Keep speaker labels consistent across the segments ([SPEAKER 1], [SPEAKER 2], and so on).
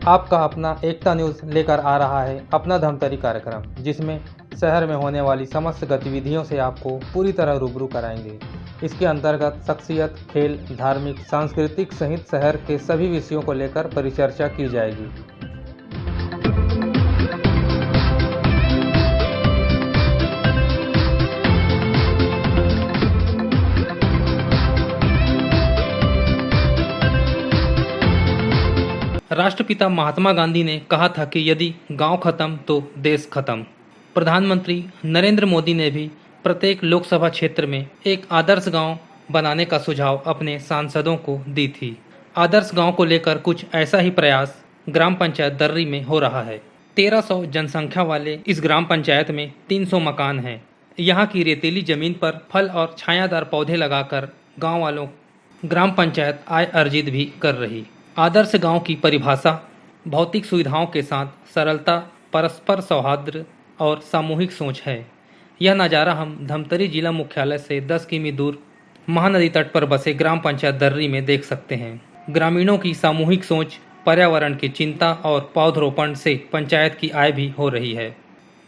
[SPEAKER 1] आपका अपना एकता न्यूज़ लेकर आ रहा है अपना धमतरी कार्यक्रम, जिसमें शहर में होने वाली समस्त गतिविधियों से आपको पूरी तरह रूबरू कराएंगे। इसके अंतर्गत शख्सियत, खेल, धार्मिक, सांस्कृतिक सहित शहर के सभी विषयों को लेकर परिचर्चा की जाएगी। राष्ट्रपिता महात्मा गांधी ने कहा था कि यदि गांव खत्म तो देश खत्म। प्रधानमंत्री नरेंद्र मोदी ने भी प्रत्येक लोकसभा क्षेत्र में एक आदर्श गांव बनाने का सुझाव अपने सांसदों को दी थी। आदर्श गांव को लेकर कुछ ऐसा ही प्रयास ग्राम पंचायत दर्री में हो रहा है। 1300 जनसंख्या वाले इस ग्राम पंचायत में 300 मकान हैं। यहाँ की रेतीली जमीन पर फल और छायादार पौधे लगाकर गांव वालों ग्राम पंचायत आय अर्जित भी कर रही। आदर्श गांव की परिभाषा भौतिक सुविधाओं के साथ सरलता, परस्पर सौहार्द और सामूहिक सोच है। यह नज़ारा हम धमतरी जिला मुख्यालय से 10 किमी दूर महानदी तट पर बसे ग्राम पंचायत दर्री में देख सकते हैं। ग्रामीणों की सामूहिक सोच, पर्यावरण की चिंता और पौधरोपण से पंचायत की आय भी हो रही है।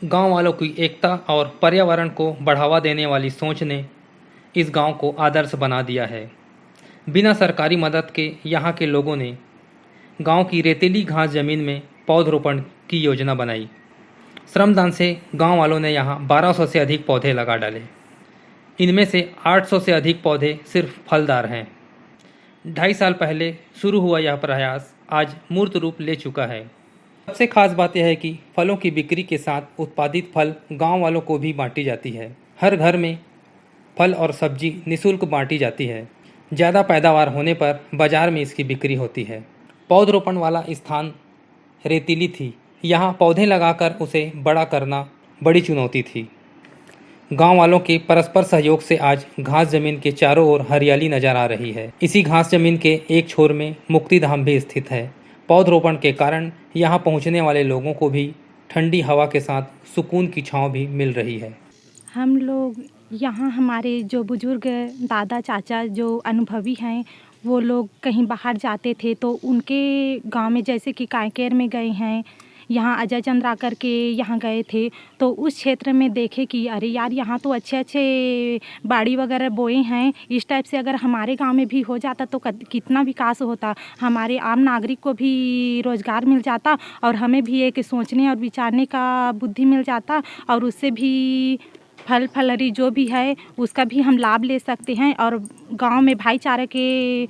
[SPEAKER 1] गांव वालों की एकता और पर्यावरण को बढ़ावा देने वाली सोच ने इस गांव को आदर्श बना दिया है। बिना सरकारी मदद के यहाँ के लोगों ने गांव की रेतीली घास जमीन में पौधरोपण की योजना बनाई। श्रमदान से गांव वालों ने यहाँ 1200 से अधिक पौधे लगा डाले। इनमें से 800 से अधिक पौधे सिर्फ फलदार हैं। 2.5 साल पहले शुरू हुआ यह प्रयास आज मूर्त रूप ले चुका है। सबसे खास बात यह है कि फलों की बिक्री के साथ उत्पादित फल गांव वालों को भी बांटी जाती है। हर घर में फल और सब्जी निःशुल्क बांटी जाती है। ज़्यादा पैदावार होने पर बाजार में इसकी बिक्री होती है। पौधरोपण वाला स्थान रेतीली थी। यहाँ पौधे लगाकर उसे बड़ा करना बड़ी चुनौती थी। गांव वालों के परस्पर सहयोग से आज घास जमीन के चारों ओर हरियाली नजर आ रही है। इसी घास जमीन के एक छोर में मुक्ति धाम भी स्थित है। पौधरोपण के कारण यहाँ पहुँचने वाले लोगों को भी ठंडी हवा के साथ सुकून की छाँव भी मिल रही है।
[SPEAKER 2] हम लोग यहाँ हमारे जो बुजुर्ग दादा चाचा जो अनुभवी हैं, वो लोग कहीं बाहर जाते थे तो उनके गांव में जैसे कि कांकेर में गए हैं, यहाँ अजय चंद्रा करके यहाँ गए थे तो उस क्षेत्र में देखे कि अरे यार यहाँ तो अच्छे अच्छे बाड़ी वगैरह बोए हैं। इस टाइप से अगर हमारे गांव में भी हो जाता तो कितना विकास होता। हमारे आम नागरिक को भी रोज़गार मिल जाता और हमें भी एक सोचने और विचारने का बुद्धि मिल जाता और उससे भी फल फलहरी जो भी है उसका भी हम लाभ ले सकते हैं। और गांव में भाईचारे के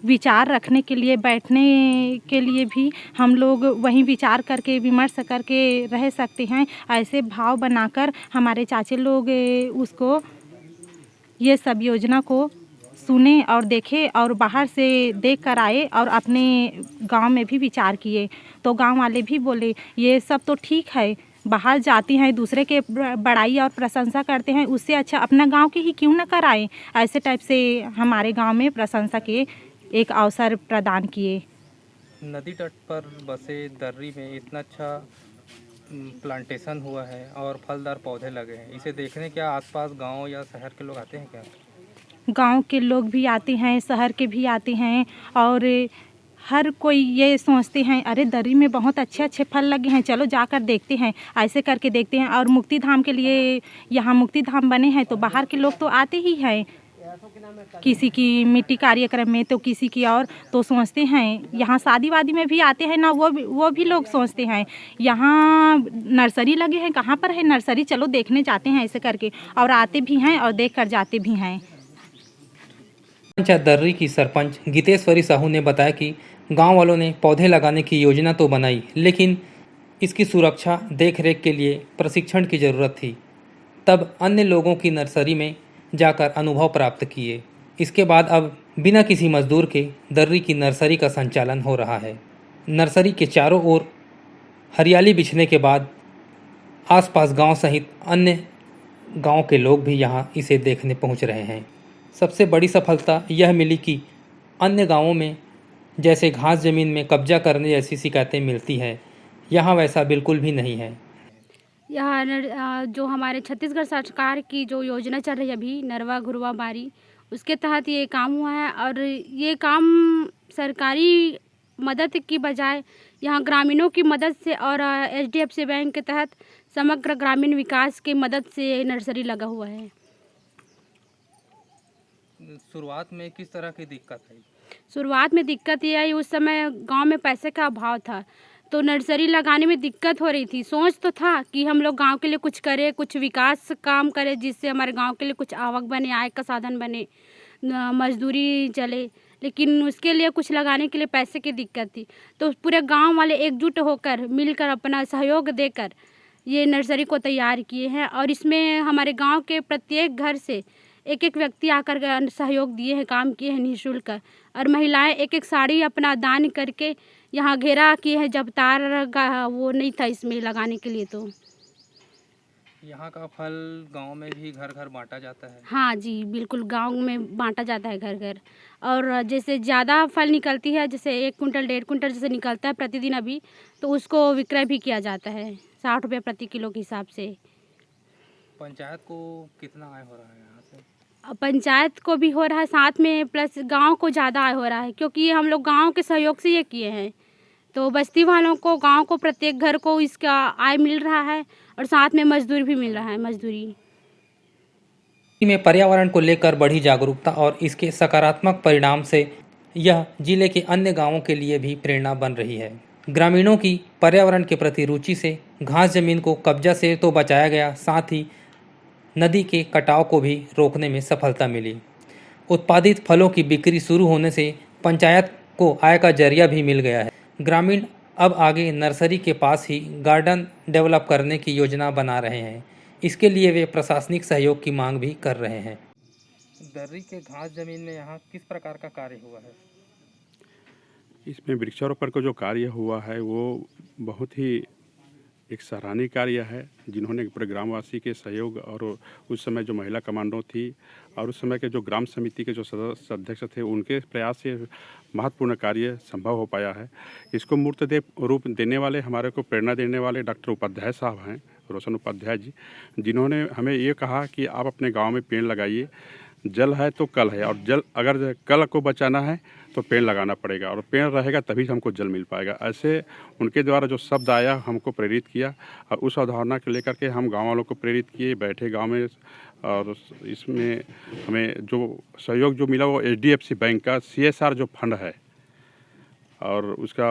[SPEAKER 2] विचार रखने के लिए, बैठने के लिए भी हम लोग वहीं विचार करके, विमर्श करके रह सकते हैं। ऐसे भाव बनाकर हमारे चाचे लोग उसको, ये सब योजना को सुने और देखे और बाहर से देख कर आए और अपने गांव में भी विचार किए। तो गांव वाले भी बोले ये सब तो ठीक है, बाहर जाती हैं दूसरे के बड़ाई और प्रशंसा करते हैं, उससे अच्छा अपना गांव की ही क्यों न कराएं। ऐसे टाइप से हमारे गांव में प्रशंसा के एक अवसर प्रदान किए।
[SPEAKER 1] नदी तट पर बसे दर्री में इतना अच्छा प्लांटेशन हुआ है और फलदार पौधे लगे हैं। इसे देखने क्या आसपास गांव या शहर के लोग आते हैं क्या?
[SPEAKER 2] गांव के लोग भी आते हैं, शहर के भी आते हैं और हर कोई ये सोचते हैं अरे दर्री में बहुत अच्छे अच्छे फल लगे हैं, चलो जाकर देखते हैं। ऐसे करके देखते हैं। और मुक्ति धाम के लिए यहाँ मुक्ति धाम बने हैं तो बाहर के लोग तो आते ही हैं, किसी की मिट्टी कार्यक्रम में तो किसी की और, तो सोचते हैं यहाँ शादी वादी में भी आते हैं ना, वो भी लोग सोचते हैं यहाँ नर्सरी लगे हैं, कहाँ पर है नर्सरी, चलो देखने जाते हैं। ऐसे करके और आते भी हैं और देख कर जाते भी हैं।
[SPEAKER 1] पंचायत दर्री की सरपंच गीतेश्वरी साहू ने बताया कि गांव वालों ने पौधे लगाने की योजना तो बनाई, लेकिन इसकी सुरक्षा देखरेख के लिए प्रशिक्षण की ज़रूरत थी। तब अन्य लोगों की नर्सरी में जाकर अनुभव प्राप्त किए। इसके बाद अब बिना किसी मजदूर के दर्री की नर्सरी का संचालन हो रहा है। नर्सरी के चारों ओर हरियाली बिछने के बाद आसपास गांव सहित अन्य गांव के लोग भी यहां इसे देखने पहुंच रहे हैं। सबसे बड़ी सफलता यह मिली कि अन्य गांवों में जैसे घास जमीन में कब्जा करने जैसी शिकायतें मिलती हैं, यहाँ वैसा बिल्कुल भी नहीं है।
[SPEAKER 3] यहाँ जो हमारे छत्तीसगढ़ सरकार की जो योजना चल रही है अभी, नरवा घुरवा बारी, उसके तहत ये काम हुआ है और ये काम सरकारी मदद की बजाय यहाँ ग्रामीणों की मदद से और एचडीएफसी बैंक के तहत समग्र ग्रामीण विकास की मदद से नर्सरी लगा हुआ है।
[SPEAKER 1] शुरुआत में किस तरह की दिक्कत आई?
[SPEAKER 3] शुरुआत में दिक्कत ये आई, उस समय गांव में पैसे का अभाव था तो नर्सरी लगाने में दिक्कत हो रही थी। सोच तो था कि हम लोग गांव के लिए कुछ करें, कुछ विकास काम करें जिससे हमारे गांव के लिए कुछ आवक बने, आय का साधन बने, मजदूरी चले, लेकिन उसके लिए कुछ लगाने के लिए पैसे की दिक्कत थी। तो पूरे गांव वाले एकजुट होकर मिलकर अपना सहयोग देकर ये नर्सरी को तैयार किए हैं और इसमें हमारे गांव के प्रत्येक घर से एक एक व्यक्ति आकर सहयोग दिए हैं, काम किए हैं निःशुल्क। और महिलाएं एक एक साड़ी अपना दान करके यहाँ घेरा किए हैं जब तार का वो नहीं था इसमें लगाने के लिए। तो
[SPEAKER 1] यहाँ का फल गांव में भी घर घर बांटा जाता है?
[SPEAKER 3] हाँ जी, बिल्कुल गांव में बांटा जाता है घर घर। और जैसे ज़्यादा फल निकलती है, जैसे 1 कुंटल 1.5 कुंटल जैसे निकलता है प्रतिदिन अभी, तो उसको विक्रय भी किया जाता है 60 रुपये प्रति किलो के हिसाब से।
[SPEAKER 1] पंचायत को कितना आय हो रहा है यहाँ से?
[SPEAKER 3] पंचायत को भी हो रहा है साथ में, प्लस गांव को ज़्यादा आय हो रहा है क्योंकि हम लोग गांव के सहयोग से ये किए हैं। तो बस्ती वालों को, गांव को, प्रत्येक घर को इसका आय मिल रहा है और साथ में मजदूर भी मिल रहा है, मजदूरी।
[SPEAKER 1] में पर्यावरण को लेकर बढ़ी जागरूकता और इसके सकारात्मक परिणाम से यह जिले के अन्य गांवों के लिए भी प्रेरणा बन रही है। ग्रामीणों की पर्यावरण के प्रति रुचि से घास जमीन को कब्जा से तो बचाया गया, साथ ही नदी के कटाव को भी रोकने में सफलता मिली। उत्पादित फलों की बिक्री शुरू होने से पंचायत को आय का जरिया भी मिल गया है। ग्रामीण अब आगे नर्सरी के पास ही गार्डन डेवलप करने की योजना बना रहे हैं। इसके लिए वे प्रशासनिक सहयोग की मांग भी कर रहे हैं। दर्री के घास जमीन में यहाँ किस प्रकार का कार्य हुआ है?
[SPEAKER 4] इसमें वृक्षारोपण का जो कार्य हुआ है वो बहुत ही एक सराहनीय कार्य है, जिन्होंने पूरे ग्रामवासी के सहयोग और उस समय जो महिला कमांडो थी और उस समय के जो ग्राम समिति के जो सदस्य अध्यक्ष थे, उनके प्रयास से महत्वपूर्ण कार्य संभव हो पाया है। इसको मूर्त रूप देने वाले, हमारे को प्रेरणा देने वाले डॉक्टर उपाध्याय साहब हैं, रोशन उपाध्याय जी, जिन्होंने हमें ये कहा कि आप अपने गाँव में पेड़ लगाइए। जल है तो कल है, और जल अगर कल को बचाना है तो पेड़ लगाना पड़ेगा, और पेड़ रहेगा तभी हमको जल मिल पाएगा। ऐसे उनके द्वारा जो शब्द आया हमको प्रेरित किया और उस अवधारणा को लेकर के हम गांव वालों को प्रेरित किए, बैठे गांव में। और इसमें हमें जो सहयोग जो मिला वो एचडीएफसी बैंक का CSR जो फंड है और उसका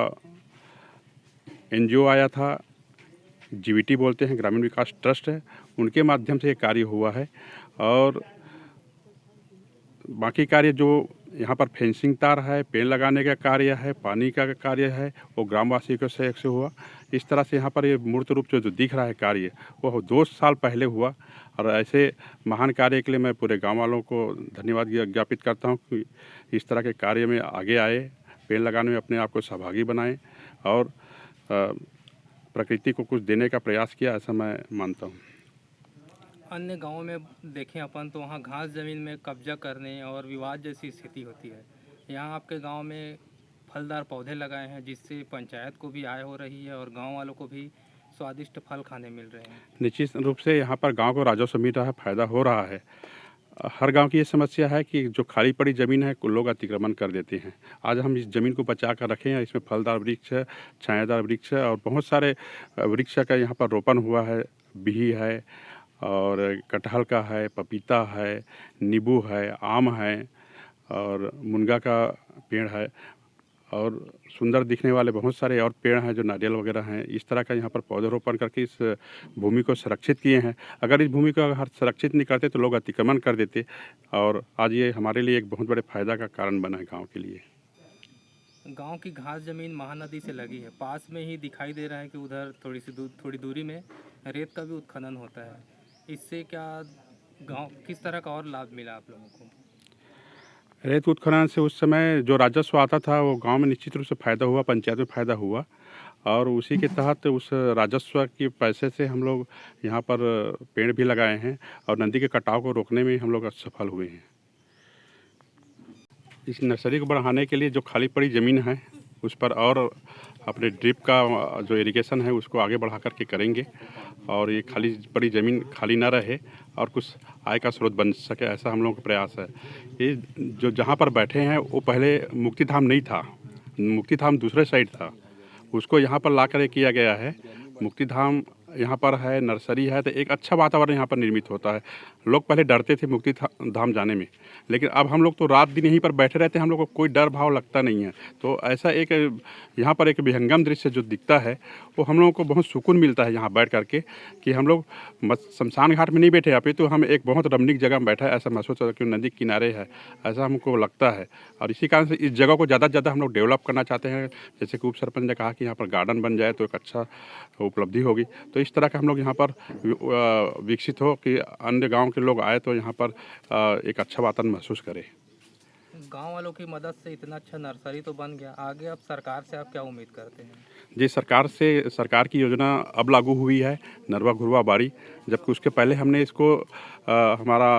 [SPEAKER 4] NGO आया था, GVT बोलते हैं, ग्रामीण विकास ट्रस्ट है, उनके माध्यम से ये कार्य हुआ है। और बाकी कार्य जो यहाँ पर फेंसिंग तार है, पेड़ लगाने का कार्य है, पानी का कार्य है, वो ग्रामवासियों के सहयोग से हुआ। इस तरह से यहाँ पर ये मूर्त रूप से जो दिख रहा है कार्य, वो 2 साल पहले हुआ। और ऐसे महान कार्य के लिए मैं पूरे गांव वालों को धन्यवाद ज्ञापित करता हूँ कि इस तरह के कार्य में आगे आए, पेड़ लगाने में अपने आप को सहभागी बनाएं और प्रकृति को कुछ देने का प्रयास किया, ऐसा मैं मानता हूँ।
[SPEAKER 1] अन्य गांवों में देखें अपन तो वहाँ घास जमीन में कब्जा करने और विवाद जैसी स्थिति होती है। यहाँ आपके गांव में फलदार पौधे लगाए हैं जिससे पंचायत को भी आय हो रही है और गांव वालों को भी स्वादिष्ट फल खाने मिल रहे हैं।
[SPEAKER 4] निश्चित रूप से यहाँ पर गांव को राजस्व मिल रहा है, फायदा हो रहा है। हर गांव की ये समस्या है कि जो खाली पड़ी ज़मीन है लोग अतिक्रमण कर देते हैं। आज हम इस ज़मीन को बचा कर रखे हैं, इसमें फलदार वृक्ष है, छायादार वृक्ष है और बहुत सारे वृक्ष का यहाँ पर रोपण हुआ है। बिही है और कटहल का है, पपीता है, नींबू है, आम है और मुनगा का पेड़ है और सुंदर दिखने वाले बहुत सारे और पेड़ हैं जो नारियल वगैरह हैं। इस तरह का यहाँ पर पौधरोपण करके इस भूमि को संरक्षित किए हैं। अगर इस भूमि को अगर संरक्षित नहीं करते तो लोग अतिक्रमण कर देते, और आज ये हमारे लिए एक बहुत बड़े फायदा का कारण बना है गाँव के लिए।
[SPEAKER 1] गांव की घास जमीन महानदी से लगी है, पास में ही दिखाई दे रहा है कि उधर थोड़ी दूरी में रेत का भी उत्खनन होता है। इससे क्या गांव किस तरह का और लाभ मिला आप लोगों को?
[SPEAKER 4] रेत उत्खनन से उस समय जो राजस्व आता था वो गांव में निश्चित रूप से फ़ायदा हुआ, पंचायत में फ़ायदा हुआ, और उसी के तहत उस राजस्व के पैसे से हम लोग यहाँ पर पेड़ भी लगाए हैं और नदी के कटाव को रोकने में हम लोग सफल हुए हैं। इस नर्सरी को बढ़ाने के लिए जो खाली पड़ी ज़मीन है उस पर और अपने ड्रिप का जो इरिगेशन है उसको आगे बढ़ा करके करेंगे, और ये खाली पड़ी ज़मीन खाली ना रहे और कुछ आय का स्रोत बन सके, ऐसा हम लोगों का प्रयास है। ये जो जहाँ पर बैठे हैं वो पहले मुक्ति धाम नहीं था, मुक्ति धाम दूसरे साइड था, उसको यहाँ पर ला कर किया गया है। मुक्ति धाम यहाँ पर है, नर्सरी है, तो एक अच्छा वातावरण यहाँ पर निर्मित होता है। लोग पहले डरते थे मुक्ति धाम जाने में, लेकिन अब हम लोग तो रात दिन यहीं पर बैठे रहते हैं, हम लोग को कोई डर भाव लगता नहीं है। तो ऐसा एक यहाँ पर एक विहंगम दृश्य जो दिखता है वो हम लोगों को बहुत सुकून मिलता है यहाँ बैठ करके, कि हम लोग शमशान घाट में नहीं बैठे यहाँ पे, तो हम एक बहुत रमणीक जगह में बैठा है ऐसा महसूस होता है, कि नदी किनारे है ऐसा हमको लगता है। और इसी कारण से इस जगह को ज़्यादा से ज़्यादा हम लोग डेवलप करना चाहते हैं। जैसे कि उप सरपंच ने कहा कि यहाँ पर गार्डन बन जाए तो एक अच्छा उपलब्धि होगी। तो इस तरह का हम लोग यहाँ पर विकसित हो कि अन्य गांव के लोग आए तो यहाँ पर एक अच्छा वातावरण महसूस करें।
[SPEAKER 1] गांव वालों की मदद से इतना अच्छा नर्सरी तो बन गया, आगे अब सरकार से आप क्या उम्मीद करते हैं?
[SPEAKER 4] जी, सरकार की योजना अब लागू हुई है, नरवा घुरवा बाड़ी, जबकि उसके पहले हमने इसको हमारा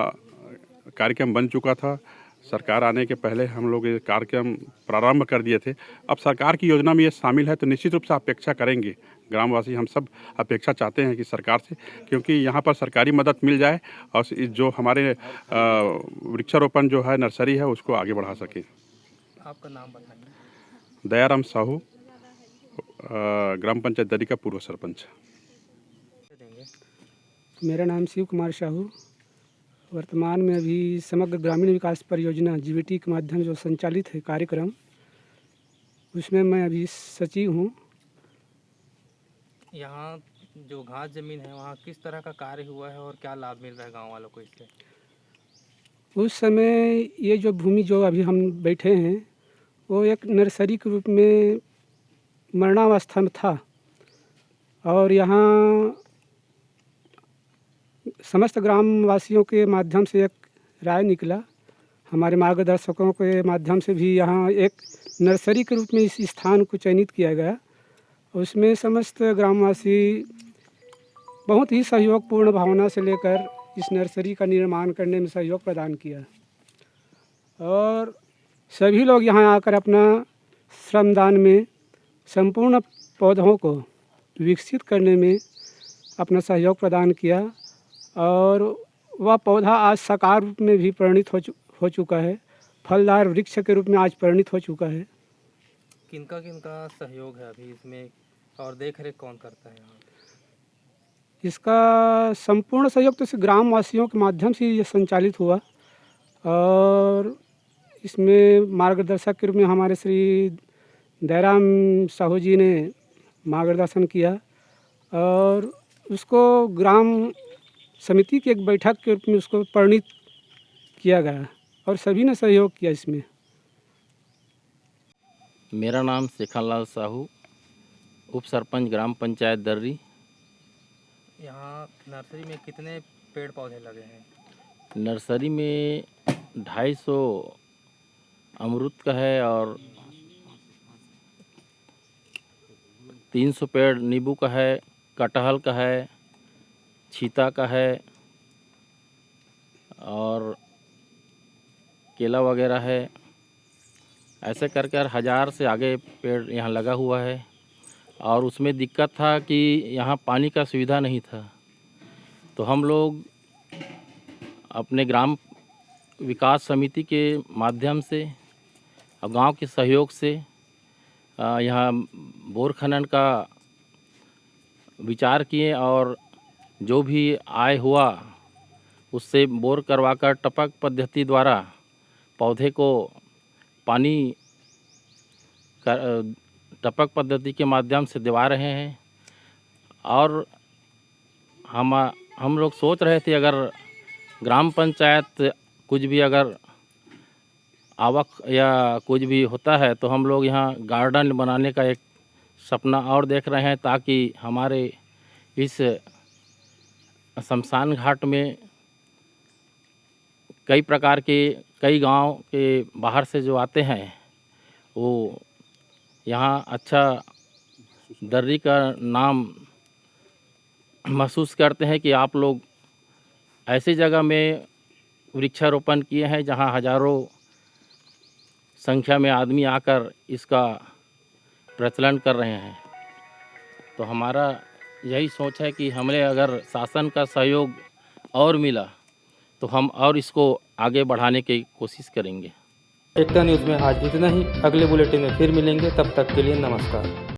[SPEAKER 4] कार्यक्रम बन चुका था। सरकार आने के पहले हम लोग ये कार्यक्रम प्रारंभ कर दिए थे। अब सरकार की योजना में ये शामिल है तो निश्चित रूप से अपेक्षा करेंगे, ग्रामवासी हम सब अपेक्षा चाहते हैं कि सरकार से, क्योंकि यहाँ पर सरकारी मदद मिल जाए और जो हमारे वृक्षारोपण जो है नर्सरी है उसको आगे बढ़ा सके।
[SPEAKER 1] आपका नाम बताइए।
[SPEAKER 4] दयाराम साहू, ग्राम पंचायत दरी का पूर्व सरपंच।
[SPEAKER 5] मेरा नाम शिव कुमार साहू। वर्तमान में अभी समग्र ग्रामीण विकास परियोजना जीवीटी के माध्यम जो संचालित है कार्यक्रम, उसमें मैं अभी सचिव हूँ।
[SPEAKER 1] यहाँ जो घास जमीन है वहाँ किस तरह का कार्य हुआ है और क्या लाभ मिल रहा है गांव वालों को इससे?
[SPEAKER 5] उस समय ये जो भूमि जो अभी हम बैठे हैं वो एक नर्सरी के रूप में मरणावस्था में था, और यहाँ समस्त ग्रामवासियों के माध्यम से एक राय निकला, हमारे मार्गदर्शकों के माध्यम से भी यहाँ एक नर्सरी के रूप में इस स्थान को चयनित किया गया। उसमें समस्त ग्रामवासी बहुत ही सहयोगपूर्ण भावना से लेकर इस नर्सरी का निर्माण करने में सहयोग प्रदान किया, और सभी लोग यहाँ आकर अपना श्रमदान में संपूर्ण पौधों को विकसित करने में अपना सहयोग प्रदान किया, और वह पौधा आज साकार रूप में भी परिणित हो चुका है, फलदार वृक्ष के रूप में आज परिणित हो चुका है।
[SPEAKER 1] किनका किनका सहयोग है अभी इसमें और देख रेख कौन करता है यहाँ?
[SPEAKER 5] इसका संपूर्ण सहयोग तो ग्रामवासियों के माध्यम से ये संचालित हुआ, और इसमें मार्गदर्शक के रूप में हमारे श्री दयाराम साहू जी ने मार्गदर्शन किया, और उसको ग्राम समिति की एक बैठक के रूप में उसको परिणित किया गया, और सभी ने सहयोग किया इसमें।
[SPEAKER 6] मेरा नाम शेखरलाल साहू, उप सरपंच ग्राम पंचायत दर्री।
[SPEAKER 1] यहाँ नर्सरी में कितने पेड़ पौधे लगे हैं?
[SPEAKER 6] नर्सरी में 250 अमरूद का है और 300 पेड़ नींबू का है, कटहल का है, छीता का है और केला वगैरह है। ऐसे कर कर 1000 से आगे पेड़ यहाँ लगा हुआ है, और उसमें दिक्कत था कि यहाँ पानी का सुविधा नहीं था। तो हम लोग अपने ग्राम विकास समिति के माध्यम से और गांव के सहयोग से यहाँ बोर खनन का विचार किए, और जो भी आय हुआ उससे बोर करवाकर टपक पद्धति द्वारा पौधे को पानी टपक पद्धति के माध्यम से दिवा रहे हैं। और हम लोग सोच रहे थे अगर ग्राम पंचायत कुछ भी अगर आवक या कुछ भी होता है तो हम लोग यहाँ गार्डन बनाने का एक सपना और देख रहे हैं, ताकि हमारे इस शमशान घाट में कई प्रकार के कई गांव के बाहर से जो आते हैं वो यहाँ अच्छा दर्री का नाम महसूस करते हैं कि आप लोग ऐसी जगह में वृक्षारोपण किए हैं जहाँ हजारों संख्या में आदमी आकर इसका प्रचलन कर रहे हैं। तो हमारा यही सोच है कि हमें अगर शासन का सहयोग और मिला तो हम और इसको आगे बढ़ाने की कोशिश करेंगे।
[SPEAKER 1] एकता न्यूज़ में आज इतना ही। अगले बुलेटिन में फिर मिलेंगे, तब तक के लिए नमस्कार।